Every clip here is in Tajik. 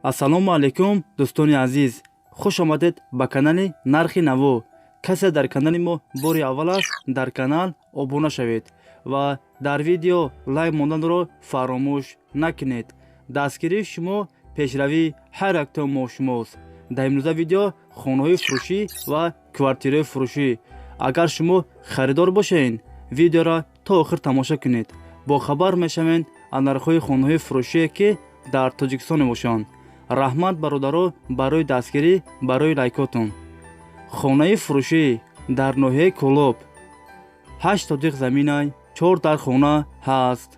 ассалому алайкум дӯстони азиз, хуш омадед ба канали Нархи Наво. касе дар канали мо бори аввал аст, дар канал обуна шавед ва дар видео лайк монданро фаромӯш накунед. дастгирии шумо пешравии ҳар яктон мо шумост. дар имрӯза видео хонаҳои фурӯшӣ ва квартираи фурӯшӣ. агар шумо харидор бошед, видеоро то охир тамошо кунед. бохабар мешавед аз нархҳои хонаҳои фурӯшие ки дар Тоҷикистон мебошанд. раҳмат бародаро барои дастгирӣ барои лайкотон. хонаи фурӯшӣ дар ноҳияи Кӯлоб 8 сотиқ заминай 4 дар хона ҳаст.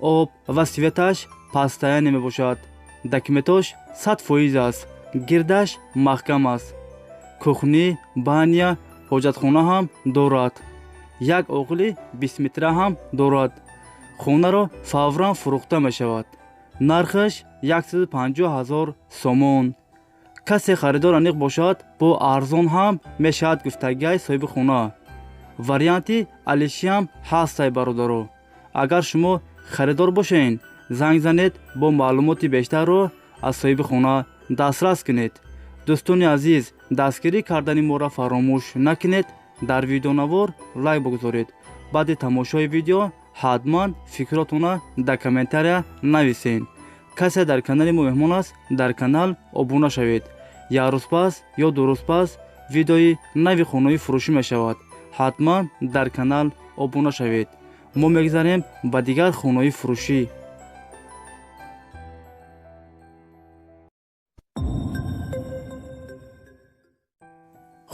об ва светаш пастаяне мебошад. документош 100% аст. гирдаш маҳкам аст. кухни, баня, ҳоҷатхона ҳам дорад. як оғили 20 метра ҳам дорад. хонаро фавран фурӯхта мешавад. нархаш 150 000 сомон. касе харидор аниқ бошад, бо арзон ҳам мешавад гуфтагиҳои соҳиби хона. варианти алишиам ҳастай бародаро. агар шумо харидор бошед, занг занед, бо маълумоти бештарро аз соҳиби хона дастрас кунед. дӯстони азиз, дастгирӣ кардани моро фаромӯш накунед. дар видеонавор лайк бигузоред. баъди тамошои видео ҳатман фикротона дар комментария нависед. касе дар канали мо меҳмон аст, дар канал обуна шавед. як рӯз пас ё ду рӯз пас видеои нави хонаи фурӯшӣ мешавад. ҳатман дар канал обуна шавед. мо мегзарем ба дигар хонаи фурӯшӣ.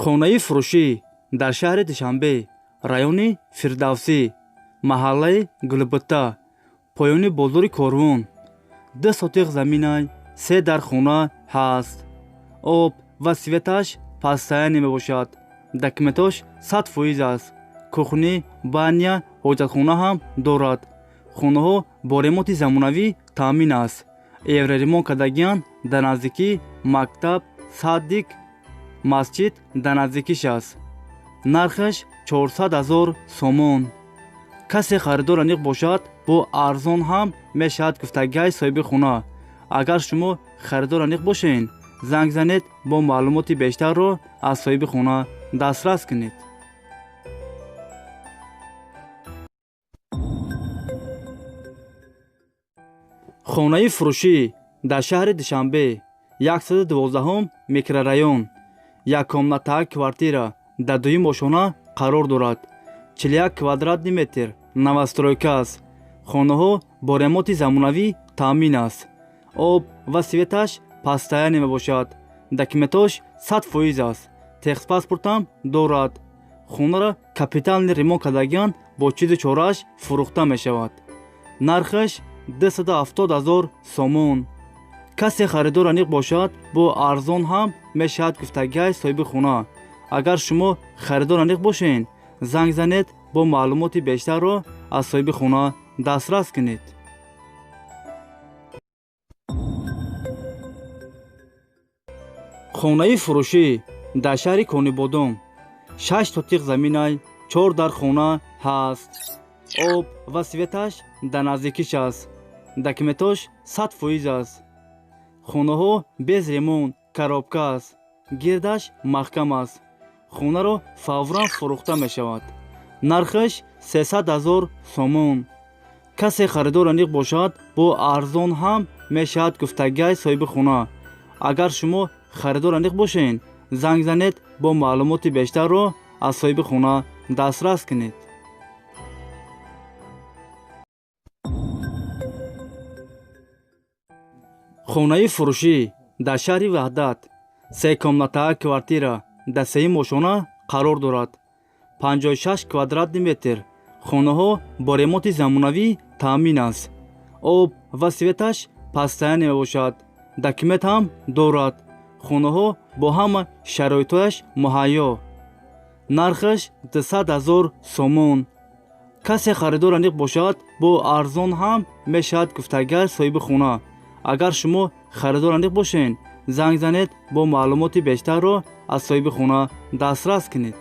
хонаи фурӯшӣ дар шаҳри Душанбе, райони Фирдавсӣ, маҳаллаи Гулбутта, поёни бозори Корвон. 2 сотиқ заминай 3 дар хона ҳаст. об ва светаш пастаяне мебошад. документош 100% аст. кухни, баня, ҳоҷатхона ҳам дорад. хонаҳо бо ремонти замонавӣ таъмин аст. евроремонт кардагианд. дар наздикии мактаб, садик, масҷид дар наздикиш аст. нархаш 400 000 сомон. касе харидор аниқ бошад, бо арзон ҳам мешавад гуфтагиҳои соҳиби хона. агар шумо харидор аниқ бошед, занг занед, бо маълумоти бештарро аз соҳиби хона дастрас кунед. хонаи фурӯшӣ дар шаҳри Душанбе, 112 микрорайон, яккомнатаи квартира дар дуюм ошона қарор дорад. 41 квадратный метр, новостройка аст. хонаҳо бо ремонти замонавӣ таъмин аст. об ва светаш пастаяне мебошад. документош 100% аст. техпаспортам дорад. хонаро капитални ремонт кардагианд, бо чизи чорааш фурӯхта мешавад. нархаш 270 000 сомон. касе харидор аниқ бошад, бо арзон ҳам мешавад гуфтагиҳои соҳиби хона. агар шумо харидор аниқ бошед, занг занед, бо маълумоти бештарро аз соҳиби хона дастрас кунед. хонаи фурӯшӣ дар шаҳри Конибодом, 6 сотиқ заминай 4 дар хона ҳаст. об ва светаш дар наздикиш аст. документош 100% аст. хонаҳо без ремонт, коробка аст. гирдаш маҳкам аст. хонаро фавран фурӯхта мешавад. нархаш 300 000 сомон. касе харидор аниқ бошад, бо арзон ҳам мешавад гуфтагиҳои соҳиби хона. агар шумо харидор аниқ бошед, занг занед, бо маълумоти бештарро аз соҳиби хона дастрас кунед. хонаи фурӯшӣ дар шаҳри Ваҳдат, 3 комнатаи квартира дар 3 ошона қарор дорад. 56 квадратный метр. хонаҳо бо ремонти замонавӣ таъмин аст. об ва светаш пастаяне мебошад. документ ҳам дорад. хонаҳо бо ҳама шароитояш муҳайё. нархаш 200 000 сомон. касе харидор аниқ бошад, бо арзон ҳам мешавад гуфтагиҳои соҳиби хона. агар шумо харидор аниқ бошед, занг занед, бо маълумоти бештарро аз соҳиби хона дастрас кунед.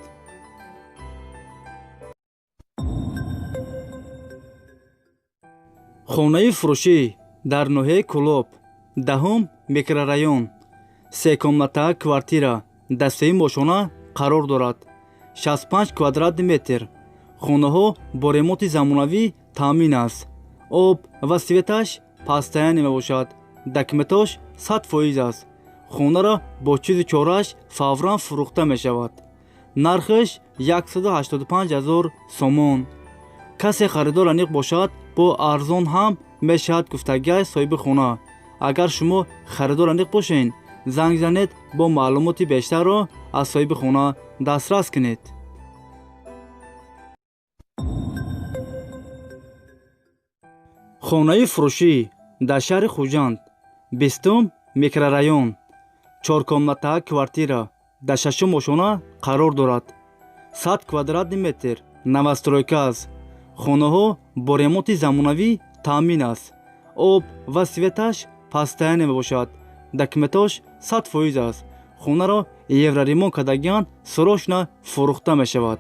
хонаи фурӯшӣ дар ноҳияи Кӯлоб, 10 микрорайон, секомната квартира, дастаи мошона қарор дорад. 65 квадрат метр. хонаҳо бо ремонти замонавӣ таъмин аст. об ва светаш постоянӣ мебошад. документош 100% аст. хонаро бо чизи чорааш фавран фурӯхта мешавад. нархаш 185 000 сомон. касе харидор аниқ бошад, бо арзон ҳам мешавад гуфтагиаш соҳиби хона. агар шумо харидор аниқ бошед, занг занед, бо маълумоти бештарро аз соҳиби хона дастрас кунед. хонаи фурӯшӣ дар шаҳри хуҷанд, 20 микрорайон, 4 комнатаа квартира, дар 6 ошона қарор дорад. 100 квадрат метр, новостройка аст. хонаҳо бо ремонти замонавӣ таъмин аст. об ва светаш постоянӣ мебошад. документош 100% аст. хонаро евроремонт кардагиан срочно фурӯхта мешавад.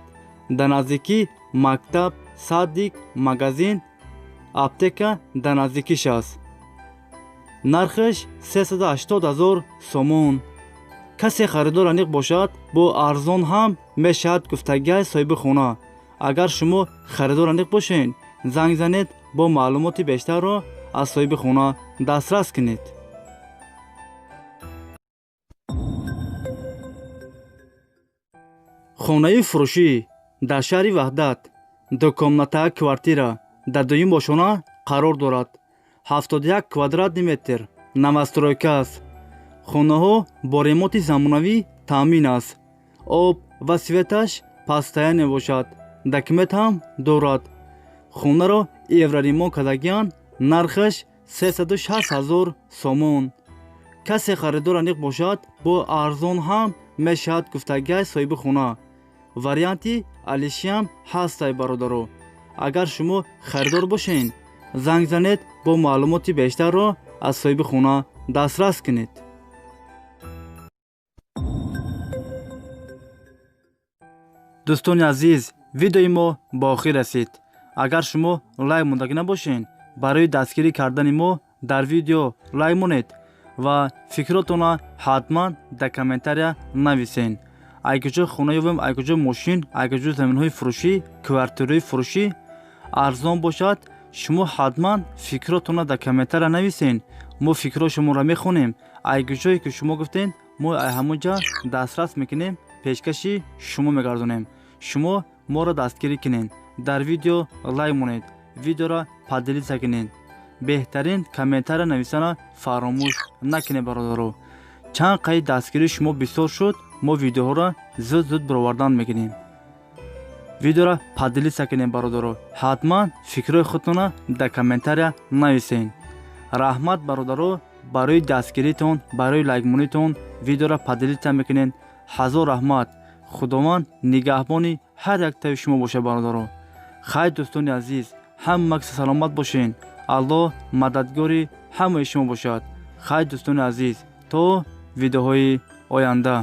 дар наздикӣ мактаб, садик, магазин, аптека дар наздикиш аст. нархаш 380 000 сомон. касе харидор аниқ бошад, бо арзон ҳам мешавад гуфтагиаш соҳиби хона. агар шумо харидор аниқ бошед, занг занед, бо маълумоти бештарро аз соҳиби хона дастрас кунед. хонаи фурӯшӣ дар шаҳри ваҳдат, 2 комнатаа квартира, дар 2 ошона қарор дорад. 71 квадрат метр, новостройка аст. хонаҳо бо ремонти замонавӣ таъмин аст. об ва светаш постоянӣ мебошад. документ ҳам дорад. хонаро евроремонт кардагиан нархаш 360 000 сомон. касе харидор аниқ бошад, бо арзон ҳам мешавад гуфтагиаш соҳиби хона. варианти алишиам ҳастай бародаро. агар шумо харидор бошед, занг занед, бо маълумоти бештарро аз соҳиби хона дастрас кунед. дӯстони азиз, видеои мо ба охир расид. агар шумо лайк мондагӣ набошед, барои дастгирӣ кардани мо дар видео лайк монед ва фикротонро ҳатман дар комментария нависед. айкуҷо хона ёбем, айкуҷо мошин, айкуҷо заминҳои фурӯшӣ, квартираи фурӯшӣ арзон бошад, шумо ҳатман фикротонро дар комментария нависед. мо фикрҳои шуморо мехонем. айкуҷое ки шумо гуфтед, мо ҳамонҷа дастрас мекунем, пешкаши шумо мегардонем. шумо моро дастгирӣ кунед. дар видео лайк монед, видеоро поделиса кунед. беҳтарин комментария нависана фаромӯш накунед бародаро. чанд қайд дастгирии шумо бисёр шуд, мо видеоҳоро зуд баровардан мекунем. видеоро поделиса кунед бародаро. ҳатман фикрҳои худтонро дар комментария нависед. раҳмат бародаро, барои дастгиритон, барои лайкмонитон видеоро поделиса мекунед. ҳазор раҳмат. худованд нигаҳбони ҳар яктаи шумо бошад бародаро. хайр дӯстони азиз, ҳама саломат бошед. аллоҳ мададгори ҳамаи шумо бошад. хайр дӯстони азиз, то видеоҳои оянда.